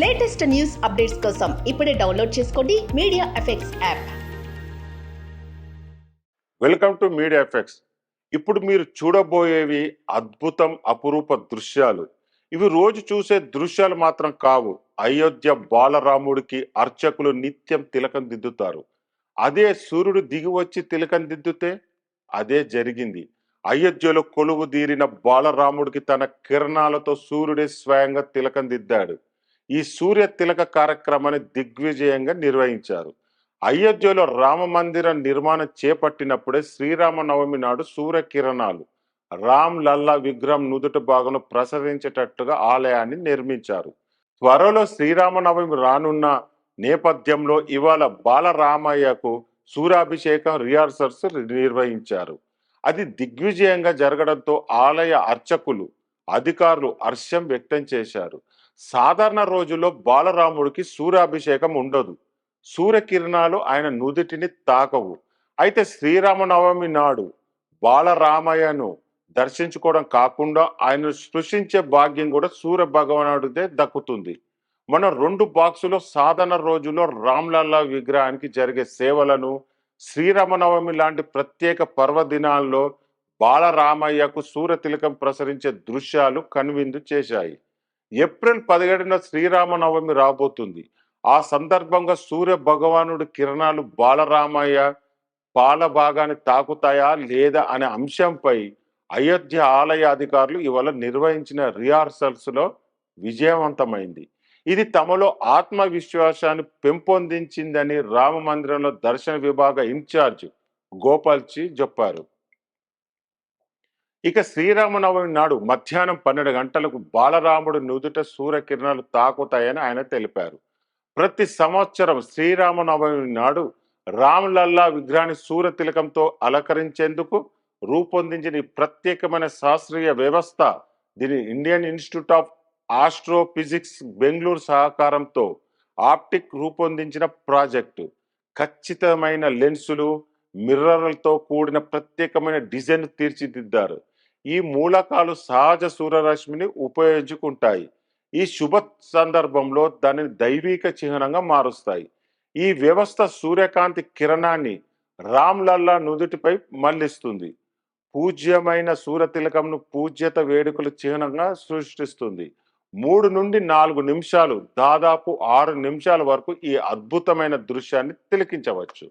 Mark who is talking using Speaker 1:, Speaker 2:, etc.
Speaker 1: Latest news updates కోసం ఇప్పుడే download చేసుకోండి media effects app.
Speaker 2: Welcome to media effects. ఇప్పుడు మీరు చూడబోయేవి అద్భుతం, అపురూప దృశ్యాలు. ఇవి రోజు చూసే దృశ్యాలు మాత్రం కావు. అయోధ్య బాలరాముడికి అర్చకులు నిత్యం తిలకం దిద్దుతారు. అదే సూర్యుడు దిగి వచ్చి తిలకం దిద్దుతే అదే జరిగింది. అయోధ్యలో కొలువు తీరిన బాలరాముడికి తన కిరణాలతో సూర్యుడే స్వయంగా తిలకం దిద్దాడు. ఈ సూర్య తిలక కార్యక్రమాన్ని దిగ్విజయంగా నిర్వహించారు. అయోధ్యలో రామ మందిర నిర్మాణం చేపట్టినప్పుడే శ్రీరామనవమి నాడు సూర్యకిరణాలు రామ్ లల్లా విగ్రహం నుదుటి భాగంలో ప్రసరించేటట్టుగా ఆలయాన్ని నిర్మించారు. త్వరలో శ్రీరామనవమి రానున్న నేపథ్యంలో ఇవాళ బాలరామయ్యకు సూర్యాభిషేకం రిహార్సల్స్ నిర్వహించారు. అది దిగ్విజయంగా జరగడంతో ఆలయ అర్చకులు, అధికారులు హర్షం వ్యక్తం చేశారు. సాధారణ రోజుల్లో బాలరాముడికి సూర్యాభిషేకం ఉండదు. సూర్యకిరణాలు ఆయన నుదుటిని తాకవు. అయితే శ్రీరామనవమి నాడు బాలరామయ్యను దర్శించుకోవడం కాకుండా ఆయనను స్పృశించే భాగ్యం కూడా సూర్య భగవానుడిదే దక్కుతుంది. మనం 2 బాక్సులో సాధారణ రోజుల్లో రామ్లల్లా విగ్రహానికి జరిగే సేవలను, శ్రీరామనవమి లాంటి ప్రత్యేక పర్వదినాల్లో బాలరామయ్యకు సూర్య తిలకం ప్రసరించే దృశ్యాలు కనువిందు చేశాయి. ఏప్రిల్ 17న శ్రీరామనవమి రాబోతుంది. ఆ సందర్భంగా సూర్య భగవానుడి కిరణాలు బాలరామయ్య పాల భాగాన్ని తాకుతాయా లేదా అనే అంశంపై అయోధ్య ఆలయ అధికారులు ఇవాళ నిర్వహించిన రిహార్సల్స్ లో విజయవంతమైంది. ఇది తమలో ఆత్మవిశ్వాసాన్ని పెంపొందించిందని రామ మందిరంలో దర్శన విభాగ ఇన్ఛార్జ్ గోపాల్జీ చెప్పారు. ఇక శ్రీరామనవమి నాడు మధ్యాహ్నం 12 గంటలకు బాలరాముడు నుదుట సూర్యకిరణాలు తాకుతాయని ఆయన తెలిపారు. ప్రతి సంవత్సరం శ్రీరామనవమి నాడు రామ్లల్లా విగ్రహాన్ని సూర్య తిలకంతో అలంకరించేందుకు రూపొందించిన ఈ ప్రత్యేకమైన శాస్త్రీయ వ్యవస్థ, దీని Indian institute of astrophysics Bengaluru సహకారంతో ఆప్టిక్ రూపొందించిన ప్రాజెక్టు. ఖచ్చితమైన లెన్సులు, మిర్రర్లతో కూడిన ప్రత్యేకమైన డిజైన్ తీర్చిదిద్దారు. ఈ మూలకాలు సహజ సూర్యరశ్మిని ఉపయోగించుకుంటాయి. ఈ శుభ సందర్భంలో దానిని దైవిక చిహ్నంగా మారుస్తాయి. ఈ వ్యవస్థ సూర్యకాంతి కిరణాన్ని రామ్లల్లా నుదుటిపై మళ్లిస్తుంది. పూజ్యమైన సూర్యతిలకంను పూజ్యత వేడుకల చిహ్నంగా సృష్టిస్తుంది. 3 నుండి 4 నిమిషాలు, దాదాపు 6 నిమిషాల వరకు ఈ అద్భుతమైన దృశ్యాన్ని తిలకించవచ్చు.